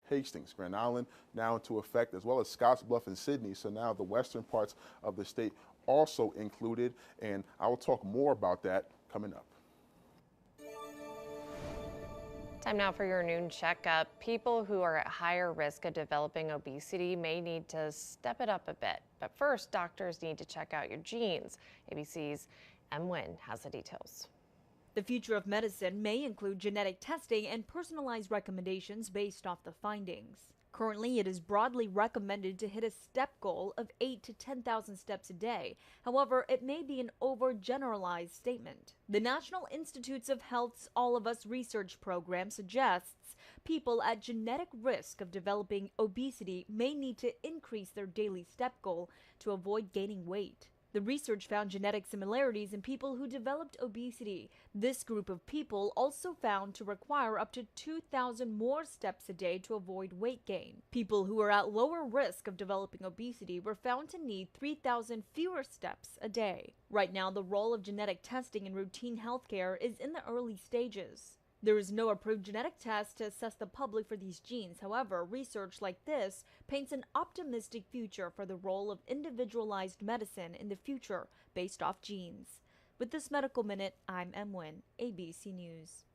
Hastings, Grand Island now into effect, as well as Scottsbluff and Sydney. So now the western parts of the state also included, and I will talk more about that coming up. Time now for your noon checkup. People who are at higher risk of developing obesity may need to step it up a bit. But first, doctors need to check out your genes. ABC's Wynn has the details. The future of medicine may include genetic testing and personalized recommendations based off the findings. Currently, it is broadly recommended to hit a step goal of 8 to 10,000 steps a day. However, it may be an overgeneralized statement. The National Institutes of Health's All of Us research program suggests people at genetic risk of developing obesity may need to increase their daily step goal to avoid gaining weight. The research found genetic similarities in people who developed obesity. This group of people also found to require up to 2,000 more steps a day to avoid weight gain. People who are at lower risk of developing obesity were found to need 3,000 fewer steps a day. Right now, the role of genetic testing in routine healthcare is in the early stages. There is no approved genetic test to assess the public for these genes. However, research like this paints an optimistic future for the role of individualized medicine in the future based off genes. With this Medical Minute, I'm Wynn, ABC News.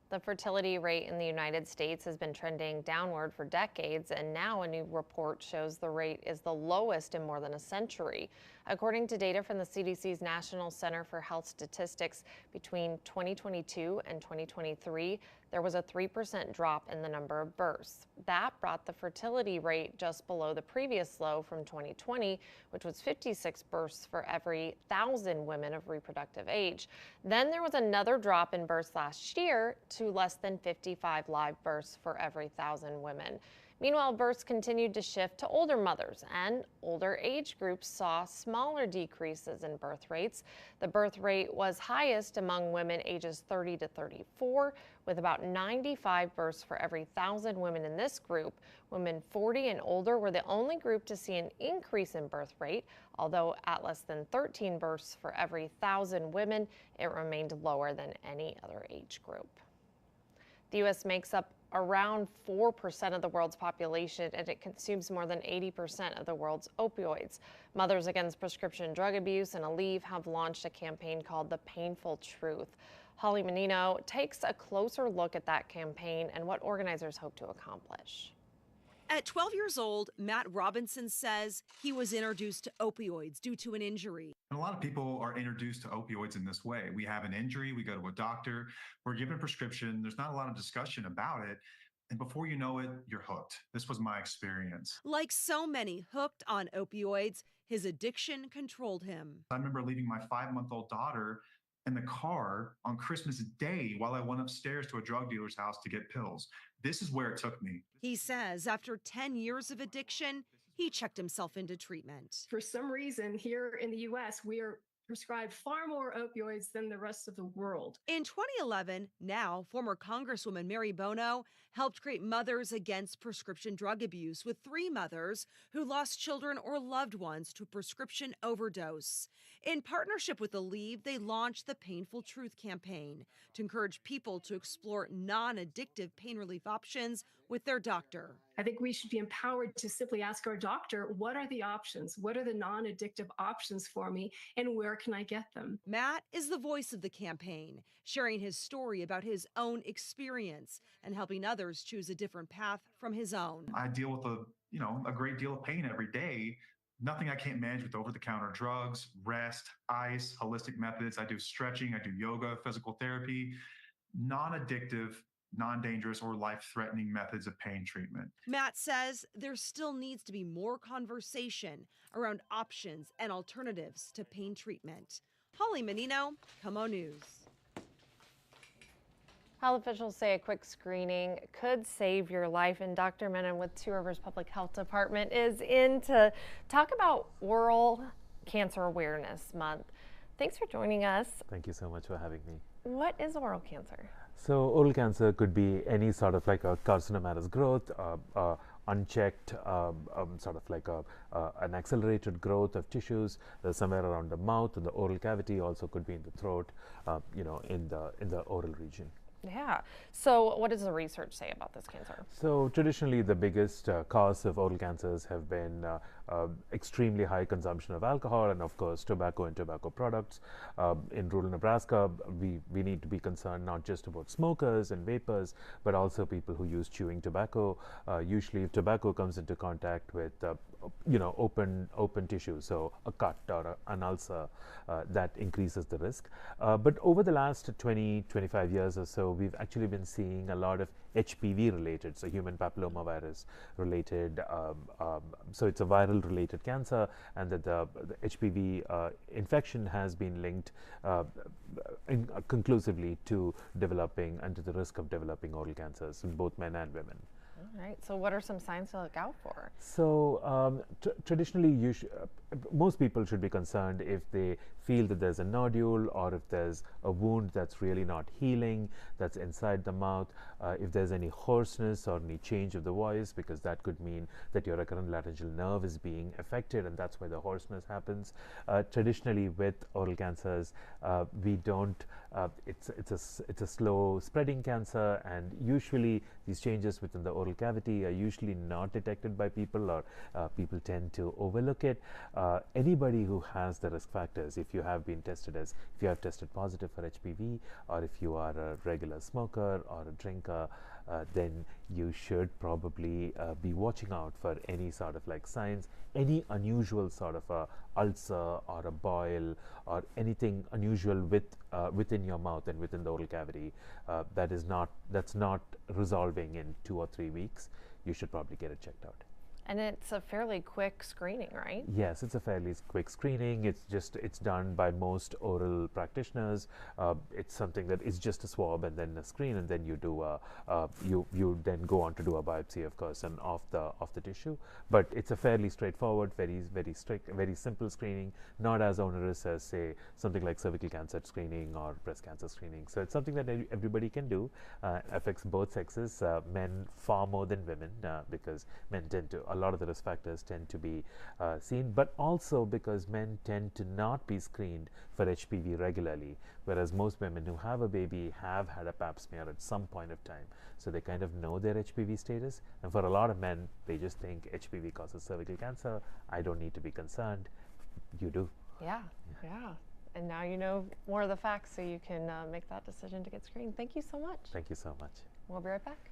The fertility rate in the United States has been trending downward for decades, and now a new report shows the rate is the lowest in more than a century. According to data from the CDC's National Center for Health Statistics, between 2022 and 2023, there was a 3% drop in the number of births. That brought the fertility rate just below the previous low from 2020, which was 56 births for every 1,000 women of reproductive age. Then there was another drop in births last year to less than 55 live births for every 1,000 women. Meanwhile, births continued to shift to older mothers, and older age groups saw smaller decreases in birth rates. The birth rate was highest among women ages 30 to 34, with about 95 births for every 1,000 women in this group. Women 40 and older were the only group to see an increase in birth rate, although at less than 13 births for every 1,000 women, it remained lower than any other age group. The U.S. makes up around 4% of the world's population, and it consumes more than 80% of the world's opioids. Mothers Against Prescription Drug Abuse and Aleve have launched a campaign called The Painful Truth. Holly Menino takes a closer look at that campaign and what organizers hope to accomplish. At 12 years old, Matt Robinson says he was introduced to opioids due to an injury. A lot of people are introduced to opioids in this way. We have an injury, we go to a doctor, we're given a prescription, there's not a lot of discussion about it, and before you know it, you're hooked. This was my experience. Like so many hooked on opioids, his addiction controlled him. I remember leaving my 5-month-old daughter in the car on Christmas Day while I went upstairs to a drug dealer's house to get pills. This is where it took me. He says after 10 years of addiction, he checked himself into treatment. For some reason, here in the U.S., we are prescribed far more opioids than the rest of the world. In 2011, now former Congresswoman Mary Bono helped create Mothers Against Prescription Drug Abuse with 3 mothers who lost children or loved ones to prescription overdose. In partnership with Aleve, they launched the Painful Truth campaign to encourage people to explore non-addictive pain relief options with their doctor. I think we should be empowered to simply ask our doctor, what are the options? What are the non-addictive options for me, and where can I get them? Matt is the voice of the campaign, sharing his story about his own experience and helping others choose a different path from his own. I deal with a great deal of pain every day. Nothing I can't manage with over-the-counter drugs, rest, ice, holistic methods. I do stretching, I do yoga, physical therapy, non-addictive, non-dangerous or life-threatening methods of pain treatment. Matt says there still needs to be more conversation around options and alternatives to pain treatment. Holly Menino, KOMO News. Health officials say a quick screening could save your life, and Dr. Menon with Two Rivers Public Health Department is in to talk about Oral Cancer Awareness Month. Thanks for joining us. Thank you so much for having me. What is oral cancer? So oral cancer could be any sort of like a carcinomatous growth, unchecked, sort of like an accelerated growth of tissues somewhere around the mouth, and the oral cavity also could be in the throat, in the oral region. Yeah. So what does the research say about this cancer? So traditionally, the biggest cause of oral cancers have been extremely high consumption of alcohol and, of course, tobacco and tobacco products. In rural Nebraska, we need to be concerned not just about smokers and vapors, but also people who use chewing tobacco. Usually, if tobacco comes into contact with open tissue, so a cut or an ulcer, that increases the risk. But over the last 20-25 years or so, we've actually been seeing a lot of HPV related, so human papillomavirus related. So it's a viral related cancer, and that the HPV infection has been linked conclusively to developing and to the risk of developing oral cancers in both men and women. All right. So what are some signs to look out for? So traditionally, most people should be concerned if they feel that there's a nodule or if there's a wound that's really not healing, that's inside the mouth, if there's any hoarseness or any change of the voice, because that could mean that your recurrent laryngeal nerve is being affected, and that's why the hoarseness happens. Traditionally, with oral cancers, we don't. It's a slow spreading cancer, and usually these changes within the oral cavity are usually not detected by people, or people tend to overlook it. Anybody who has the risk factors, if you have tested positive for HPV, or if you are a regular smoker or a drinker, then you should probably be watching out for any sort of like signs, any unusual sort of a ulcer or a boil or anything unusual within your mouth and within the oral cavity that's not resolving in 2 or 3 weeks. You should probably get it checked out. And it's a fairly quick screening, right? Yes, it's a fairly quick screening. It's done by most oral practitioners. It's something that is just a swab and then a screen, and then you do you then go on to do a biopsy, of course, and of the tissue. But it's a fairly straightforward, very strict, very simple screening, not as onerous as say something like cervical cancer screening or breast cancer screening. So it's something that everybody can do. Affects both sexes, men far more than women, because men tend to. A lot of the risk factors tend to be seen, but also because men tend to not be screened for HPV regularly, whereas most women who have a baby have had a pap smear at some point of time. So they kind of know their HPV status, and for a lot of men, they just think HPV causes cervical cancer. I don't need to be concerned. You do. Yeah. And now you know more of the facts, so you can make that decision to get screened. Thank you so much. Thank you so much. We'll be right back.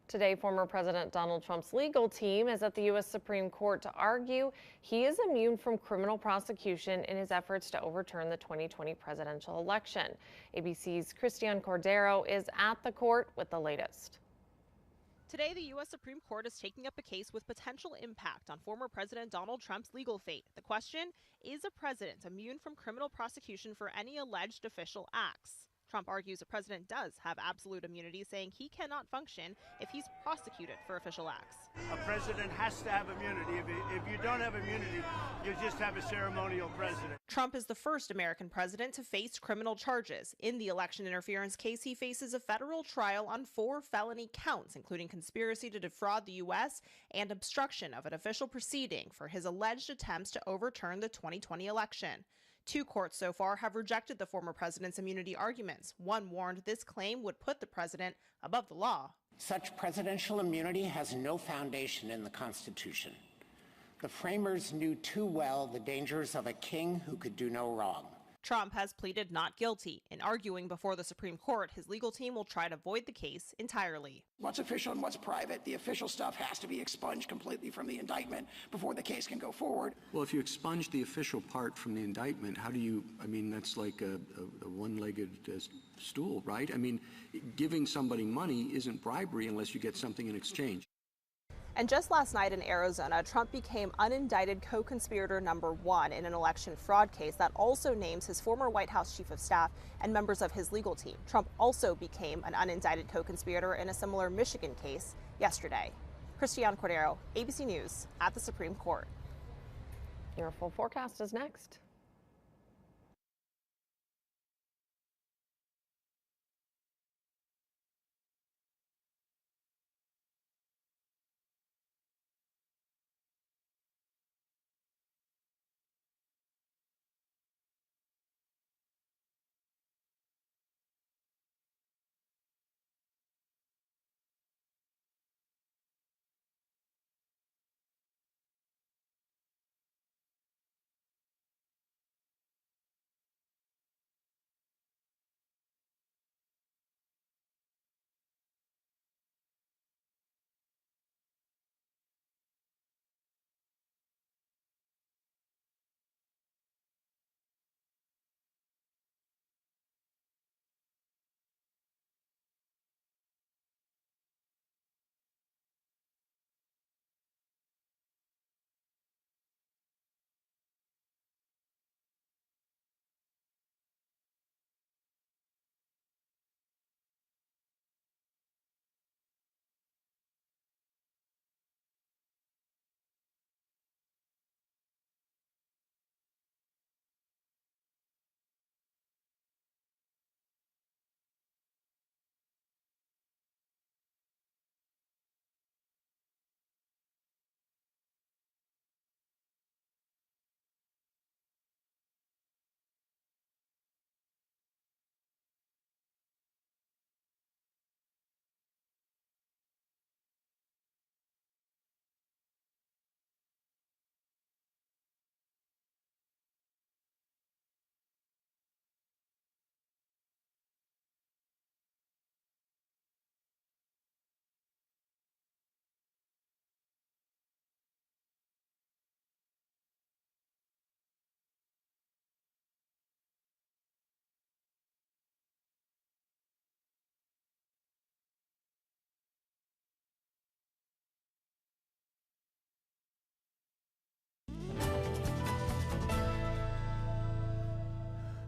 Today, former President Donald Trump's legal team is at the U.S. Supreme Court to argue he is immune from criminal prosecution in his efforts to overturn the 2020 presidential election. ABC's Christian Cordero is at the court with the latest. Today, the U.S. Supreme Court is taking up a case with potential impact on former President Donald Trump's legal fate. The question, is a president immune from criminal prosecution for any alleged official acts? Trump argues a president does have absolute immunity, saying he cannot function if he's prosecuted for official acts. A president has to have immunity. If you don't have immunity, you just have a ceremonial president. Trump is the first American president to face criminal charges. In the election interference case, he faces a federal trial on 4 felony counts, including conspiracy to defraud the U.S. and obstruction of an official proceeding for his alleged attempts to overturn the 2020 election. 2 courts so far have rejected the former president's immunity arguments. One warned this claim would put the president above the law. Such presidential immunity has no foundation in the Constitution. The framers knew too well the dangers of a king who could do no wrong. Trump has pleaded not guilty. In arguing before the Supreme Court, his legal team will try to void the case entirely. What's official and what's private, the official stuff has to be expunged completely from the indictment before the case can go forward. Well, if you expunge the official part from the indictment, how do you, that's like a one-legged stool, right? Giving somebody money isn't bribery unless you get something in exchange. And just last night in Arizona, Trump became unindicted co-conspirator number 1 in an election fraud case that also names his former White House chief of staff and members of his legal team. Trump also became an unindicted co-conspirator in a similar Michigan case yesterday. Christian Cordero, ABC News at the Supreme Court. Your full forecast is next.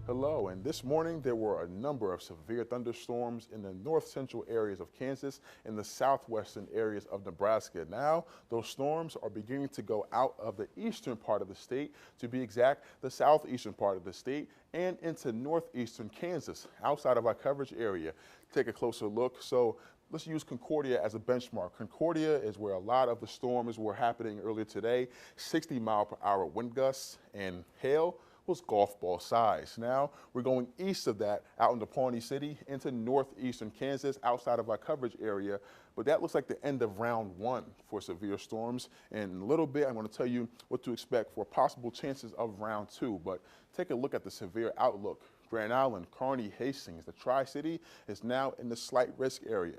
Hello, and this morning there were a number of severe thunderstorms in the north central areas of Kansas and the southwestern areas of Nebraska. Now, those storms are beginning to go out of the eastern part of the state, to be exact, the southeastern part of the state, and into northeastern Kansas, outside of our coverage area. Take a closer look. So let's use Concordia as a benchmark. Concordia is where a lot of the storms were happening earlier today. 60-mile-per-hour wind gusts and hail was golf ball size. Now we're going east of that out into Pawnee City into northeastern Kansas outside of our coverage area. But that looks like the end of round 1 for severe storms. And in a little bit, I'm going to tell you what to expect for possible chances of round 2. But take a look at the severe outlook. Grand Island, Kearney, Hastings, the Tri-City is now in the slight risk area.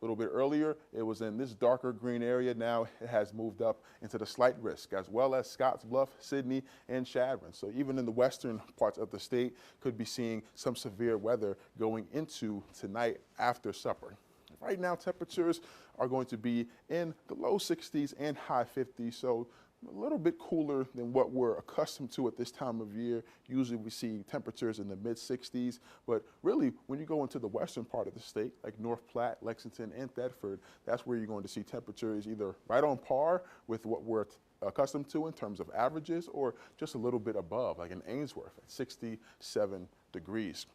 A little bit earlier, it was in this darker green area. Now it has moved up into the slight risk, as well as Scottsbluff, Sydney, and Chadron. So even in the western parts of the state, could be seeing some severe weather going into tonight after supper. Right now, temperatures are going to be in the low 60s and high 50s, so a little bit cooler than what we're accustomed to at this time of year. Usually we see temperatures in the mid 60s, but really when you go into the western part of the state, like North Platte, Lexington, and Thetford, that's where you're going to see temperatures either right on par with what we're accustomed to in terms of averages, or just a little bit above, like in Ainsworth at 67 degrees.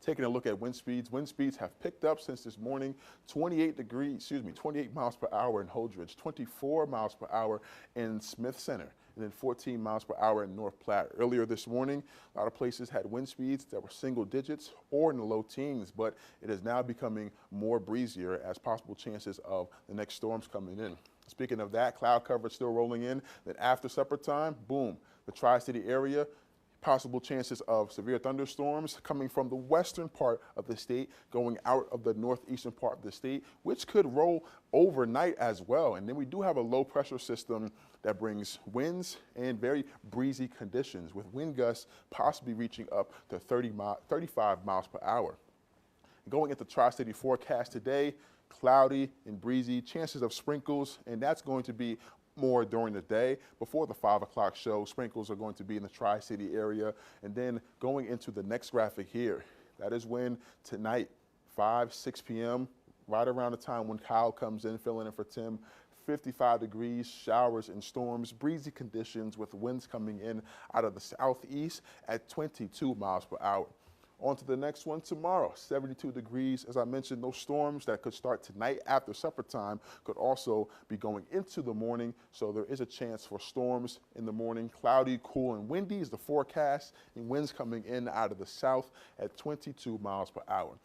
Taking a look at wind speeds have picked up since this morning. 28 miles per hour in Holdridge, 24 miles per hour in Smith Center, and then 14 miles per hour in North Platte. Earlier this morning, a lot of places had wind speeds that were single digits or in the low teens, but it is now becoming more breezier as possible chances of the next storms coming in. Speaking of that, cloud cover still rolling in. Then after supper time, boom, the Tri-City area, possible chances of severe thunderstorms coming from the western part of the state, going out of the northeastern part of the state, which could roll overnight as well. And then we do have a low pressure system that brings winds and very breezy conditions, with wind gusts possibly reaching up to 35 miles per hour. Going into Tri-City forecast today, cloudy and breezy, chances of sprinkles, and that's going to be more during the day. Before the 5 o'clock show, sprinkles are going to be in the Tri-City area. And then going into the next graphic here, that is when tonight, 6 p.m., right around the time when Kyle comes in, filling in for Tim, 55 degrees, showers and storms, breezy conditions with winds coming in out of the southeast at 22 miles per hour. On to the next one tomorrow, 72 degrees. As I mentioned, those storms that could start tonight after supper time could also be going into the morning, so there is a chance for storms in the morning. Cloudy, cool, and windy is the forecast, and winds coming in out of the south at 22 miles per hour.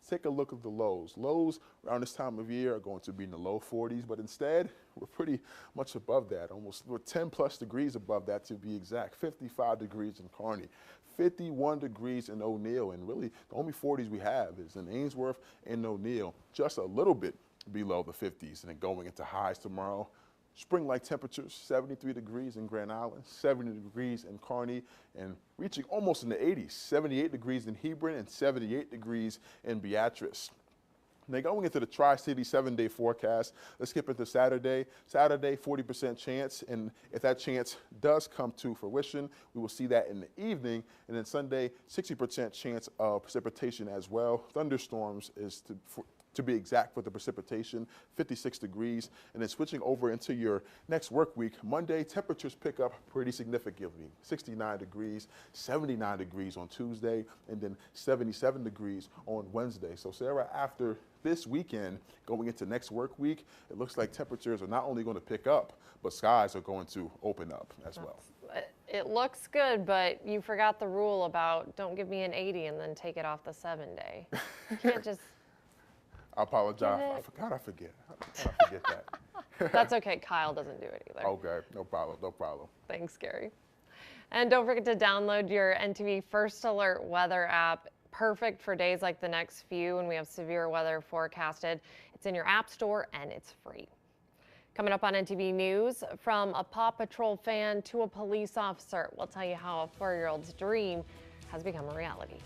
Take a look at the lows. Lows around this time of year are going to be in the low 40s, but instead, we're pretty much above that. We're 10 plus degrees above that to be exact. 55 degrees in Kearney, 51 degrees in O'Neill, and really the only 40s we have is in Ainsworth and O'Neill, just a little bit below the 50s. And then going into highs tomorrow, spring-like temperatures, 73 degrees in Grand Island, 70 degrees in Kearney, and reaching almost in the 80s, 78 degrees in Hebron and 78 degrees in Beatrice. Now going into the Tri-City 7-day forecast, let's skip into Saturday. Saturday, 40% chance, and if that chance does come to fruition, we will see that in the evening. And then Sunday, 60% chance of precipitation as well. Thunderstorms is to be exact for the precipitation, 56 degrees. And then switching over into your next work week, Monday, temperatures pick up pretty significantly. 69 degrees, 79 degrees on Tuesday, and then 77 degrees on Wednesday. So Sarah, after this weekend, going into next work week, it looks like temperatures are not only going to pick up, but skies are going to open up as well. It looks good, but you forgot the rule about don't give me an 80 and then take it off the 7-day. You can't just... I apologize. I forget that. That's okay. Kyle doesn't do it either. Okay, no problem, no problem. Thanks, Gary. And don't forget to download your NTV First Alert weather app. Perfect for days like the next few when we have severe weather forecasted. It's in your app store and it's free. Coming up on NTV News, from a Paw Patrol fan to a police officer, we'll tell you how a 4-year-old's dream has become a reality.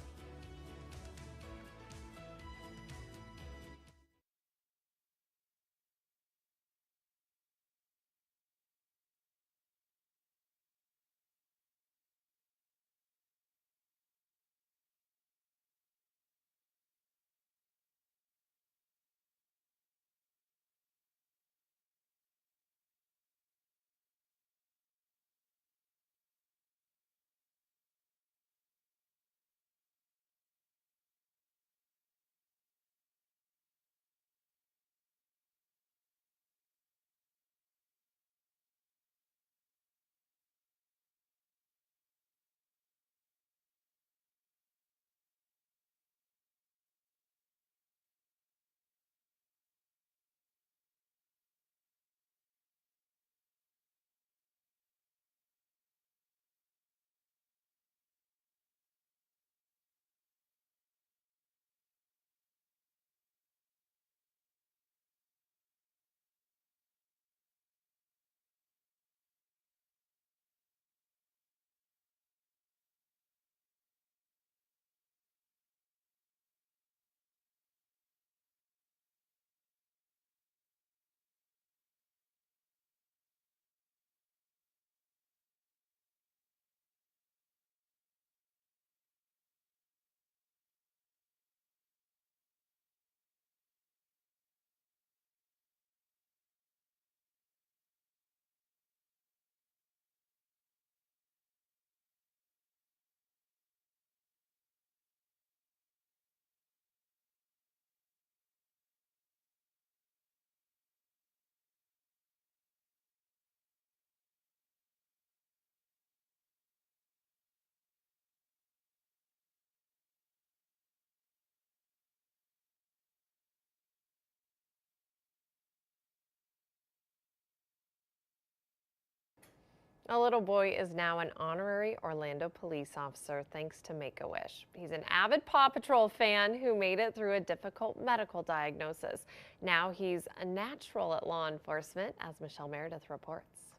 A little boy is now an honorary Orlando police officer thanks to Make-A-Wish. He's an avid Paw Patrol fan who made it through a difficult medical diagnosis. Now he's a natural at law enforcement, as Michelle Meredith reports.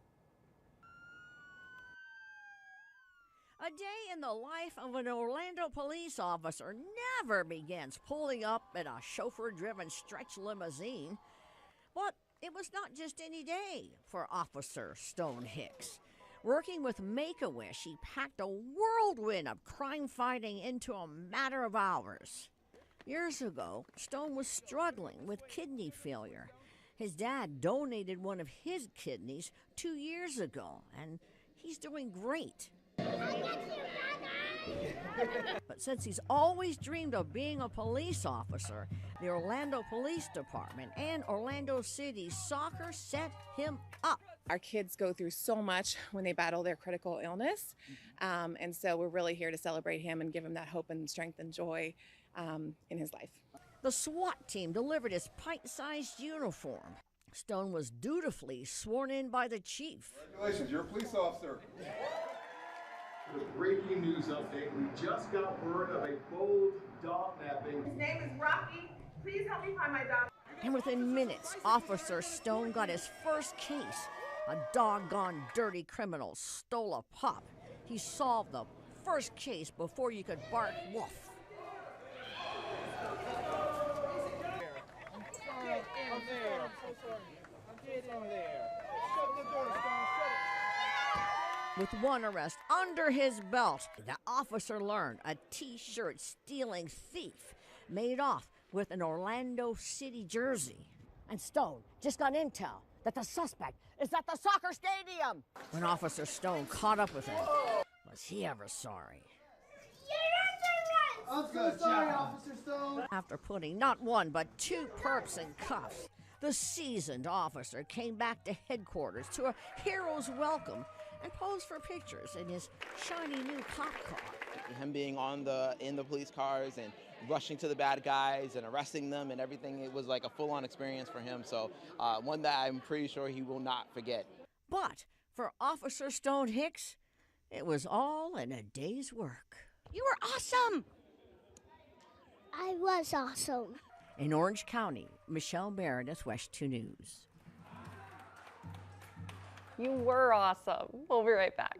A day in the life of an Orlando police officer never begins pulling up in a chauffeur-driven stretch limousine. But it was not just any day for Officer Stone Hicks. Working with Make-A-Wish, he packed a whirlwind of crime fighting into a matter of hours. Years ago, Stone was struggling with kidney failure. His dad donated one of his kidneys 2 years ago, and he's doing great. But since he's always dreamed of being a police officer, the Orlando Police Department and Orlando City Soccer set him up. Our kids go through so much when they battle their critical illness, and so we're really here to celebrate him and give him that hope and strength and joy in his life. The SWAT team delivered his pint-sized uniform. Stone was dutifully sworn in by the chief. Congratulations, you're a police officer. The breaking news update. We just got word of a bold dog napping. His name is Rocky. Please help me find my dog. And within minutes, Officer Stone got his first case. A doggone dirty criminal stole a pup. He solved the first case before you could bark woof. With one arrest under his belt, the officer learned a T-shirt stealing thief made off with an Orlando City jersey. And Stone just got intel that the suspect is at the soccer stadium. When Officer Stone caught up with him, was he ever sorry? I'm so sorry, Officer Stone. After putting not one but two perps in cuffs, the seasoned officer came back to headquarters to a hero's welcome and posed for pictures in his shiny new cop car. Him being in the police cars and rushing to the bad guys and arresting them and everything, it was like a full-on experience for him. So one that I'm pretty sure he will not forget. But for Officer Stone Hicks, it was all in a day's work. You were awesome! I was awesome. In Orange County, Michelle Meredith, West 2 News. You were awesome. We'll be right back.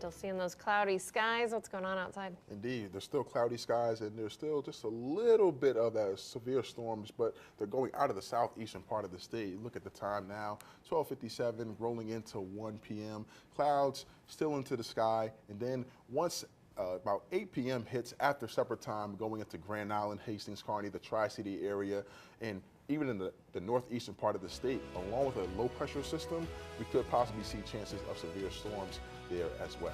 Still seeing those cloudy skies. What's going on outside? Indeed, there's still cloudy skies and there's still just a little bit of severe storms, but they're going out of the southeastern part of the state. Look at the time now, 12:57, rolling into 1 p.m. Clouds still into the sky, and then once about 8 p.m. hits after supper time, going into Grand Island, Hastings, Kearney, the Tri-City area, and even in the northeastern part of the state, along with a low pressure system, we could possibly see chances of severe storms there as well.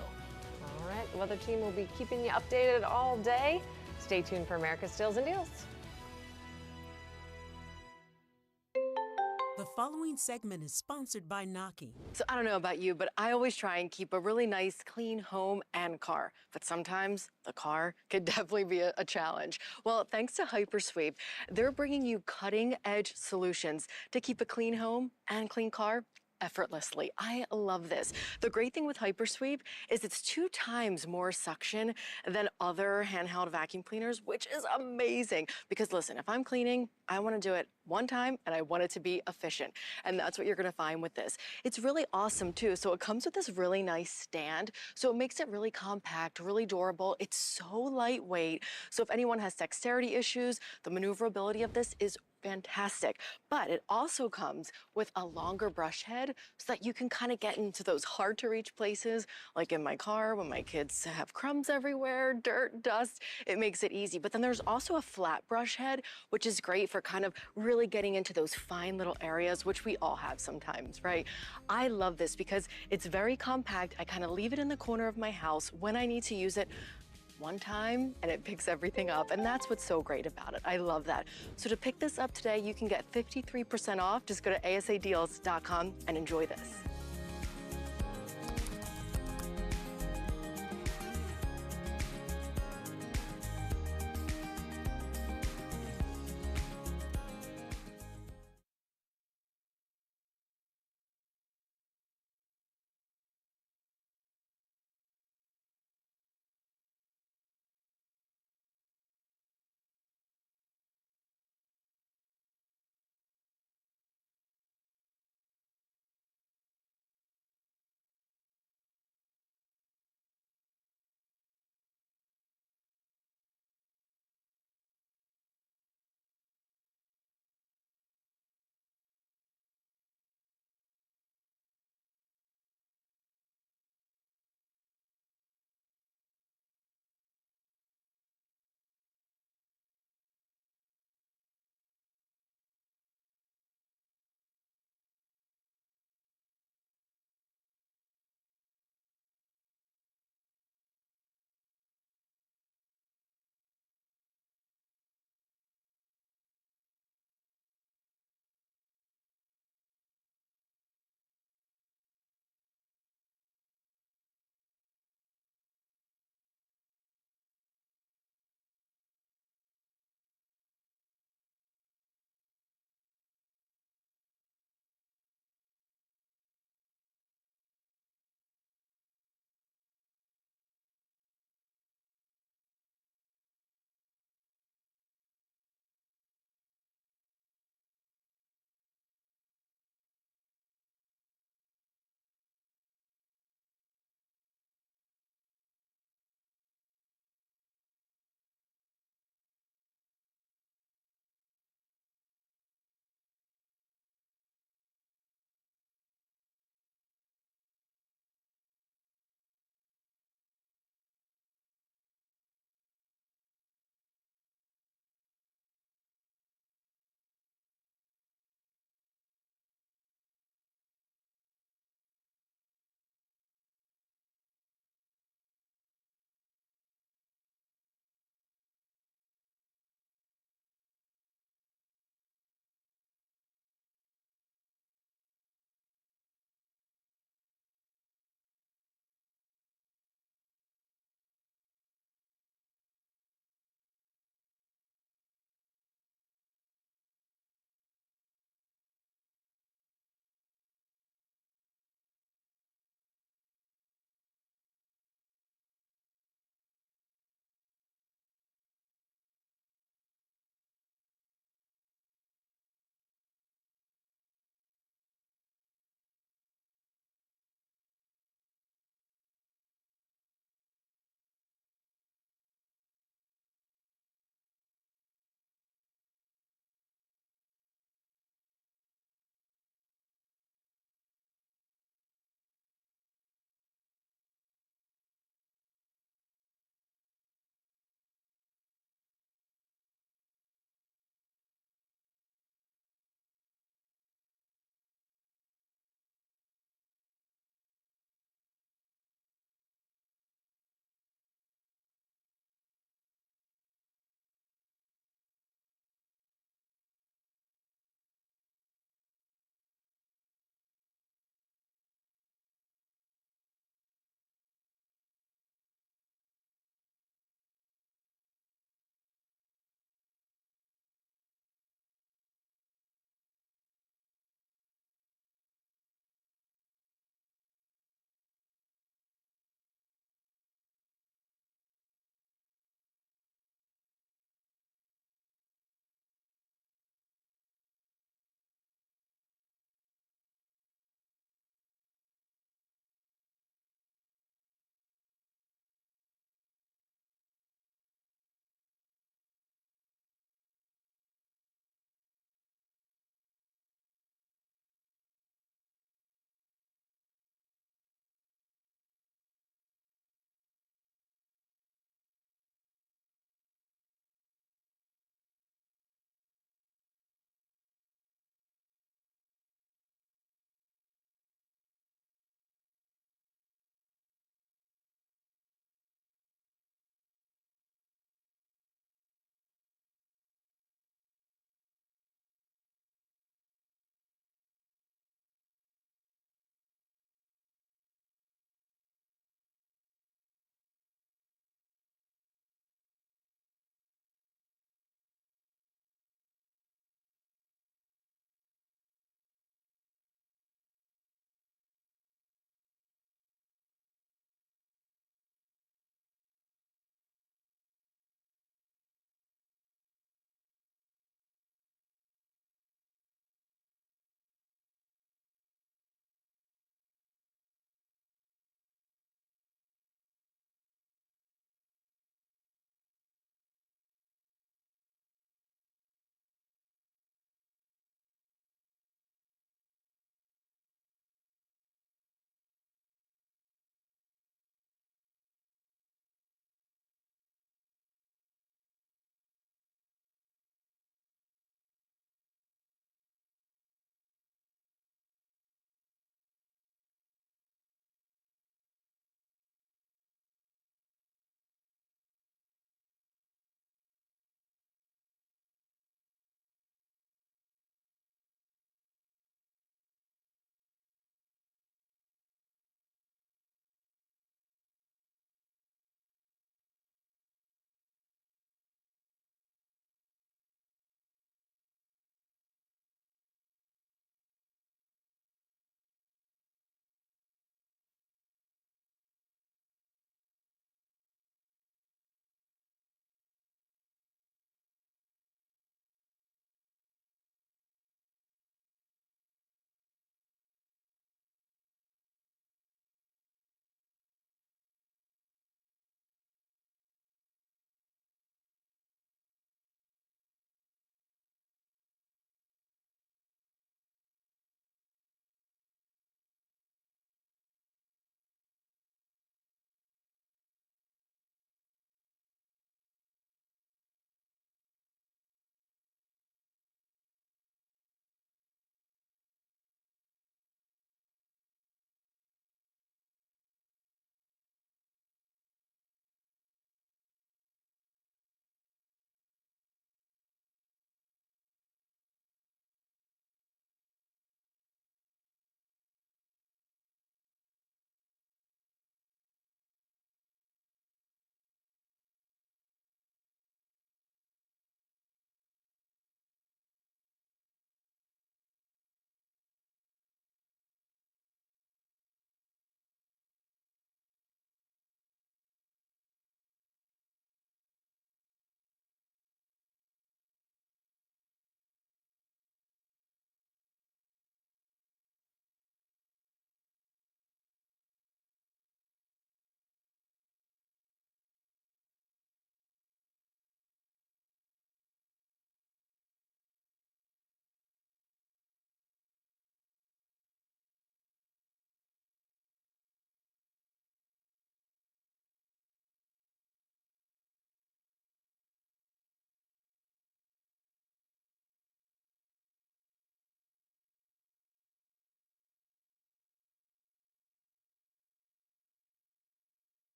All right, the weather team will be keeping you updated all day. Stay tuned for America's Steals and Deals. The following segment is sponsored by Naki. So I don't know about you, but I always try and keep a really nice, clean home and car. But sometimes the car could definitely be a challenge. Well, thanks to HyperSweep, they're bringing you cutting-edge solutions to keep a clean home and clean car effortlessly. I love this. The great thing with HyperSweep is it's 2 times more suction than other handheld vacuum cleaners, which is amazing. Because listen, if I'm cleaning, I want to do it one time and I want it to be efficient. And that's what you're going to find with this. It's really awesome too. So it comes with this really nice stand. So it makes it really compact, really durable. It's so lightweight. So if anyone has dexterity issues, the maneuverability of this is fantastic. But it also comes with a longer brush head so that you can kind of get into those hard to reach places, like in my car when my kids have crumbs everywhere, dirt, dust. It makes it easy. But then there's also a flat brush head, which is great for kind of really getting into those fine little areas, which we all have sometimes, right? I love this because it's very compact. I kind of leave it in the corner of my house when I need to use it one time and it picks everything up. And that's what's so great about it. I love that. So to pick this up today, you can get 53% off. Just go to asadeals.com and enjoy this.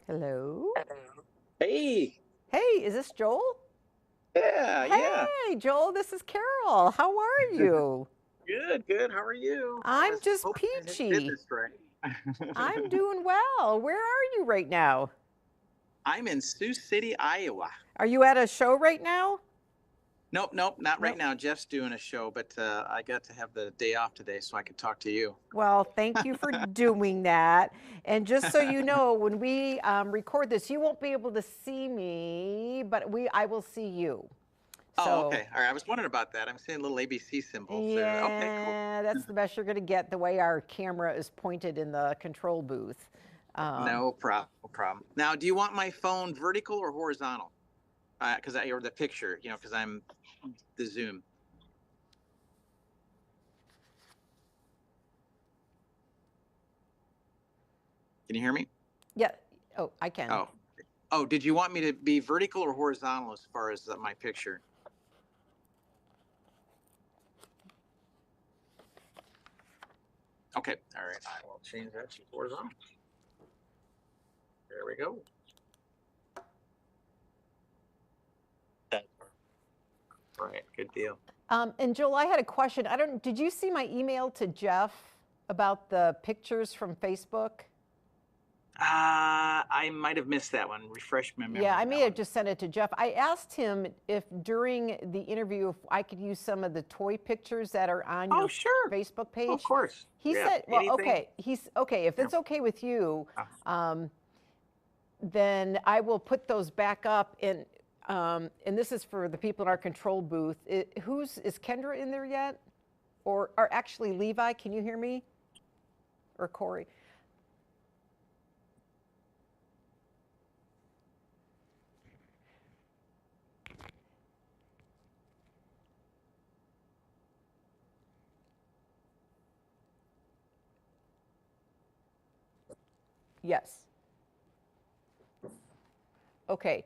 Hello. Hey. Hey, is this Joel? Yeah, yeah. Hey, Joel, this is Carol. How are you? Good, good. How are you? I'm just peachy. This right. I'm doing well. Where are you right now? I'm in Sioux City, Iowa. Are you at a show right now? Nope, nope, not right now. Jeff's doing a show, but I got to have the day off today so I could talk to you. Well, thank you for doing that. And just so you know, when we record this, you won't be able to see me, but I will see you. Oh, okay. All right. I was wondering about that. I'm seeing little ABC symbols there. Okay, cool. Yeah, that's the best you're going to get, the way our camera is pointed in the control booth. No problem. No problem. Now, do you want my phone vertical or horizontal? Or the picture, because I'm the zoom. Can you hear me? Yeah. Oh, I can. Oh, did you want me to be vertical or horizontal as far as my picture? Okay. All right. I will change that to horizontal. There we go. Right. Good deal. And Joel, I had a question. Did you see my email to Jeff about the pictures from Facebook? I might have missed that one. Refresh my memory. Yeah, I may have just sent it to Jeff. I asked him if during the interview, if I could use some of the toy pictures that are on your Facebook page. Of course. He said, well, okay. If it's okay with you, then I will put those back up. And this is for the people in our control booth. Is Kendra in there yet? Or actually Levi, can you hear me? Or Corey? Yes. Okay.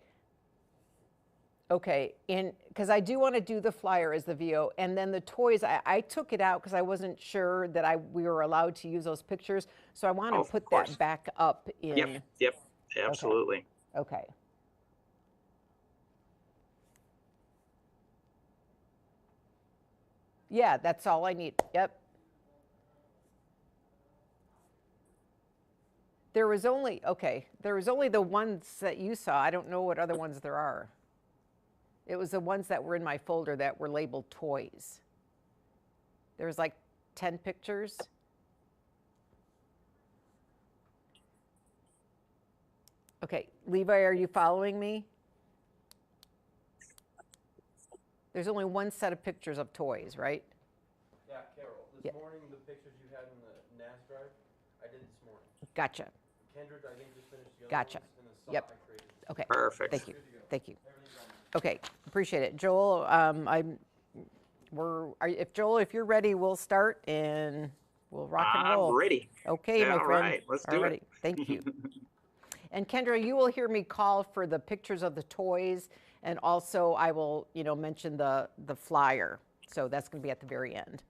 Okay, and because I do want to do the flyer as the VO, and then the toys, I took it out because I wasn't sure that we were allowed to use those pictures, so I want to put that back up in. Yep, absolutely. Okay. Yeah, that's all I need. Yep. There was only the ones that you saw. I don't know what other ones there are. It was the ones that were in my folder that were labeled toys. There was like 10 pictures. Okay, Levi, are you following me? There's only one set of pictures of toys, right? Yeah, Carol, this morning the pictures you had in the NAS drive, I did this morning. Gotcha. Kendra, I think, just finished the other Gotcha. ones, and the Yep. I created. Okay. Perfect. Thank you. Thank you. Okay, appreciate it. Joel, if you're ready, we'll start and we'll rock and roll. I'm ready. Okay, my friend. All right, let's do it. Thank you. And Kendra, you will hear me call for the pictures of the toys, and also I will, mention the flyer. So that's going to be at the very end.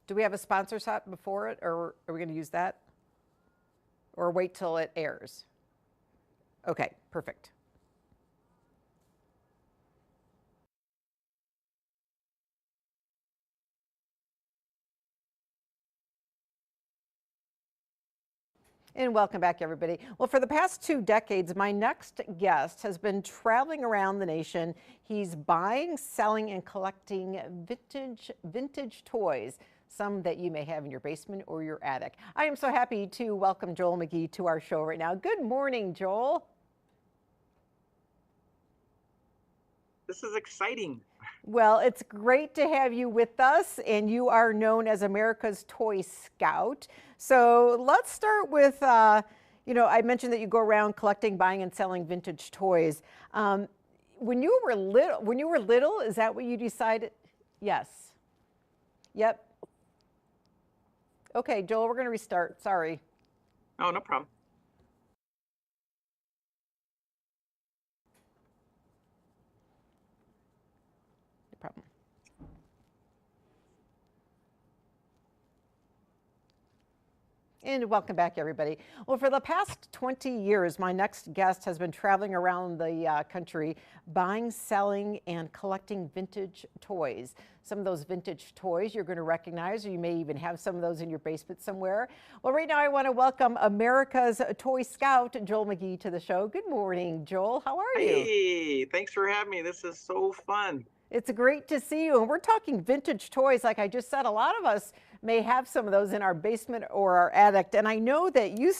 Do we have a sponsor shot before it, or are we going to use that? Or wait till it airs? Okay, perfect. And welcome back, everybody. Well, for the past 2 decades, my next guest has been traveling around the nation. He's buying, selling, and collecting vintage toys, some that you may have in your basement or your attic. I am so happy to welcome Joel McGee to our show right now. Good morning, Joel. This is exciting. Well, it's great to have you with us, and you are known as America's Toy Scout. So let's start with, You know, I mentioned that you go around collecting, buying, and selling vintage toys. When you were little, is that what you decided? Yes. Yep. Okay, Joel, we're going to restart. Sorry. Oh, no problem. No problem. And welcome back, everybody. Well, for the past 20 years, my next guest has been traveling around the country buying, selling, and collecting vintage toys. Some of those vintage toys you're going to recognize, or you may even have some of those in your basement somewhere. Well, right now I want to welcome America's Toy Scout, Joel McGee, to the show. Good morning, Joel. How are you? Hey, thanks for having me. This is so fun. It's great to see you. And we're talking vintage toys. Like I just said, a lot of us may have some of those in our basement or our attic. And I know that you